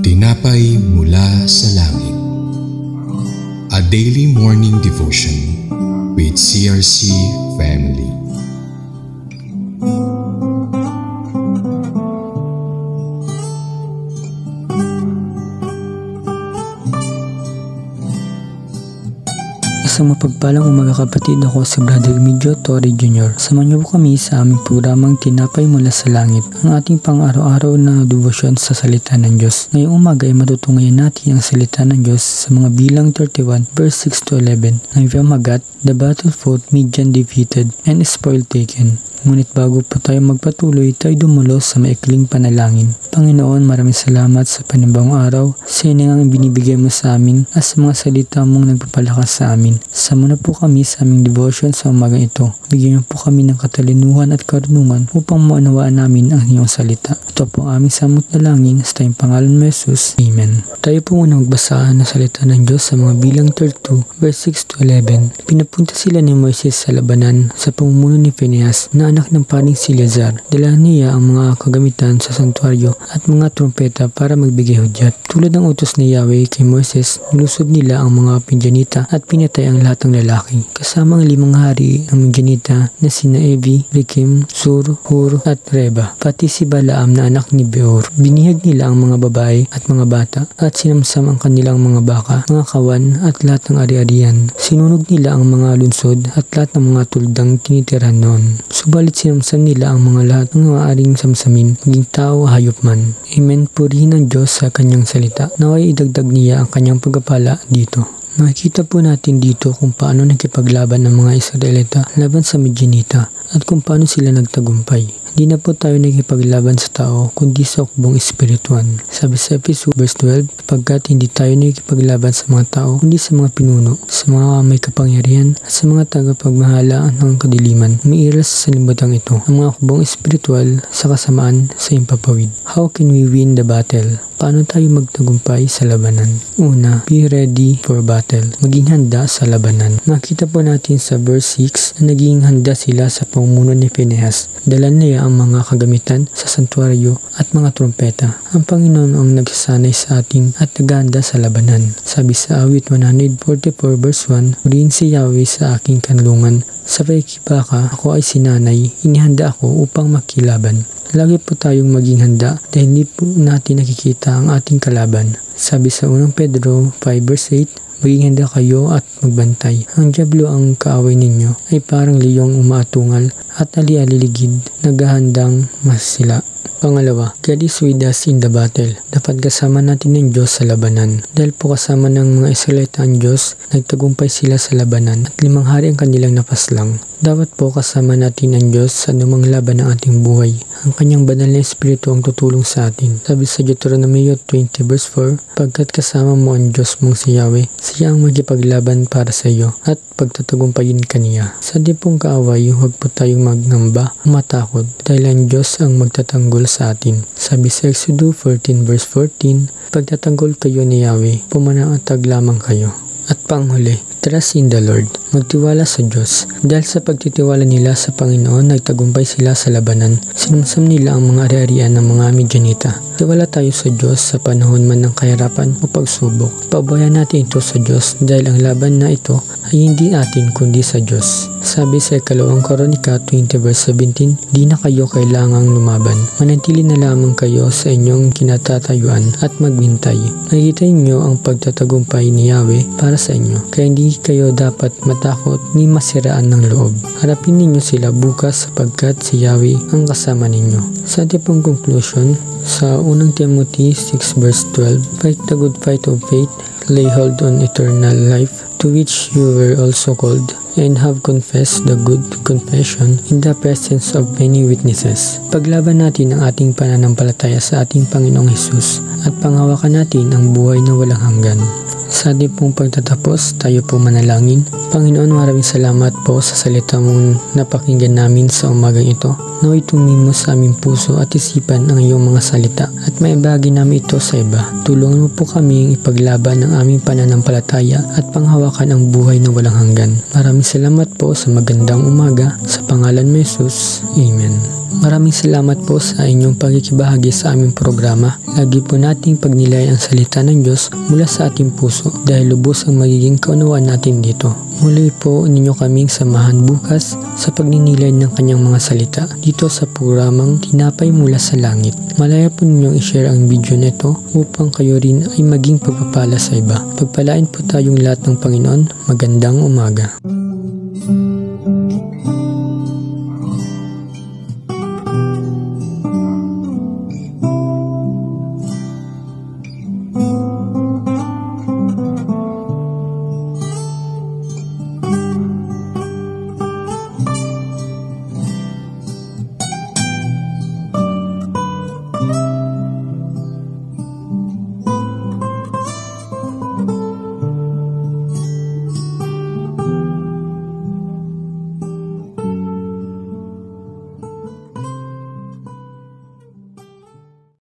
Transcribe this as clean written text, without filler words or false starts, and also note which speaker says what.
Speaker 1: Tinapay mula sa langit. A daily morning devotion with CRC family.
Speaker 2: Isang mapagpalang umaga kapatid, ako si Brother Medyo Torre Jr. Samahan niyo po kami sa aming programang Tinapay mula sa langit, ang ating pang-araw-araw na devotion sa salita ng Diyos. Ngayong umaga ay matutunghayan natin ang salita ng Diyos sa mga bilang 31 verse 6 to 11. Ang pamagat, the battle fought, Midian defeated, and spoil taken. Ngunit bago po tayo magpatuloy, tayo dumulo sa maikling panalangin. Panginoon, maraming salamat sa panibagong araw, sa iningang binibigay mo sa amin at sa mga salita mong nagpapalakas sa amin. Sama na po kami sa aming devotion sa umagang ito. Bigyan niyo po kami ng katalinuhan at karunungan upang maunawaan namin ang iyong salita. Ito po ang aming samot na langin sa tayong pangalan mo Jesus. Amen. Tayo po muna magbasa ng salita ng Diyos sa mga bilang 32 verse 6 to 11. Pinapunta sila ni Moises sa labanan sa pamumuno ni Phinehas na anak ng paring si Eleazar. Dala niya ang mga kagamitan sa santuaryo at mga trompeta para magbigay hudyat. Tulad ng utos ni Yahweh kay Moises, nilusod nila ang mga Midianita at pinatay ang lahat ng lalaki. Kasama ang 5 hari ng Midianita na sina Evi, Rekem, Sur, Hur at Reba, pati si Balaam na anak ni Beor. Binihag nila ang mga babae at mga bata at sinamsam ang kanilang mga baka, mga kawan at lahat ng ari-arian. Sinunog nila ang mga lunsod at lahat ng mga tuldang tinitirahan noon. Subalit sinamsam nila ang mga lahat ng maaaring samsamin, maging tao hayop man. Amen. Purihin ang Diyos sa kanyang salita. Naway idagdag niya ang kanyang pagpapala dito. Nakikita po natin dito kung paano nakipaglaban ng mga Israelita laban sa Midianita at kung paano sila nagtagumpay. Hindi na po tayo nakikipaglaban sa tao kundi sa hukbong espiritual. Sabi sa Efeso verse 12, pagkat hindi tayo nakikipaglaban sa mga tao kundi sa mga pinuno, sa mga may kapangyarihan at sa mga tagapagmahala ng kadiliman. Umiiral sa sanlibutan ito ang mga hukbong espiritual sa kasamaan sa impapawid. How can we win the battle? Paano tayo magtagumpay sa labanan? Una, be ready for battle. Maging handa sa labanan. Nakita po natin sa verse 6 na naging handa sila sa pamumuno ni Phinehas. Dala niya ang mga kagamitan sa santuaryo at mga trompeta. Ang Panginoon ang nagsasanay sa atin at naghahanda sa labanan. Sabi sa awit 144 verse 1, "Purihin si Yahweh sa aking kanlungan. Sa pakikibaka ako ay sinanay, inihanda ako upang makilaban." Lagi po tayong maging handa dahil hindi po natin nakikita ang ating kalaban. Sabi sa 1 Pedro 5 verse 8, maging handa kayo at magbantay. Ang dyablo ang kaaway ninyo ay parang liyong umaatungal at ali-aliligid, naghahandang masila. Pangalawa, God is with us in the battle. Dapat kasama natin ng Diyos sa labanan. Dahil po kasama ng mga Israelita ang Diyos, nagtagumpay sila sa labanan at 5 hari ang kanilang napaslang. Dapat po kasama natin ang Diyos sa anumang laban ng ating buhay. Ang kanyang banal na espiritu ang tutulong sa atin. Sabi sa Deuteronomy 20 verse 4, pagkat kasama mo ang Diyos mong si Yahweh, siya ang magipaglaban para sa iyo at pagtatagumpayin ka niya. Sa di pong kaaway, huwag po tayong magnamba o matakot dahil ang Diyos ang magtatanggol sa atin. Sabi sa Exodus 14 verse 14, pagtatanggol kayo ni Yahweh, pumanatag lamang kayo. At panghuli, trust in the Lord. Magtiwala sa Diyos. Dahil sa pagtitiwala nila sa Panginoon, nagtagumpay sila sa labanan. Sinamsam nila ang mga ari-arian ng mga Midianita. Tiwala tayo sa Diyos sa panahon man ng kahirapan o pagsubok. Pabayan natin ito sa Diyos dahil ang laban na ito ay hindi atin kundi sa Diyos. Sabi sa 2 Kronika 20 verse 17, di na kayo kailangang lumaban. Manatili na lamang kayo sa inyong kinatatayuan at magbintay. Nakikita niyo ang pagtatagumpay ni Yahweh para sa inyo. Kaya hindi kayo dapat matakot ni masiraan ng loob. Harapin ninyo sila bukas sapagkat si Yahweh ang kasama ninyo. Sa ating pong conclusion, sa 1 Timothy 6 verse 12, fight the good fight of faith, lay hold on eternal life, to which you were also called, and have confessed the good confession in the presence of many witnesses. Paglaban natin ang ating pananampalataya sa ating Panginoong Hesus at panghawakan natin ang buhay na walang hanggan. Sa ating pong pagtatapos, tayo po manalangin. Panginoon, maraming salamat po sa salita mong napakinggan namin sa umagang ito. Naway tumimo sa aming puso at isipan ang iyong mga salita at maibahagi namin ito sa iba. Tulungan mo po kaming ipaglaban ang aming pananampalataya at panghawakan ang buhay na walang hanggan. Maraming salamat po sa magandang umaga. Sa pangalan mo Jesus. Amen. Maraming salamat po sa inyong pagkikibahagi sa aming programa. Lagi po nating pagnilayan ang salita ng Diyos mula sa ating puso dahil lubos ang magiging kaunawaan natin dito. Muli po ninyo kaming samahan bukas sa pagninilay ng kanyang mga salita dito sa programang Tinapay Mula sa Langit. Malaya po ninyong i-share ang video nito upang kayo rin ay maging pagpapala sa iba. Pagpalain po tayong lahat ng Panginoon. Magandang umaga.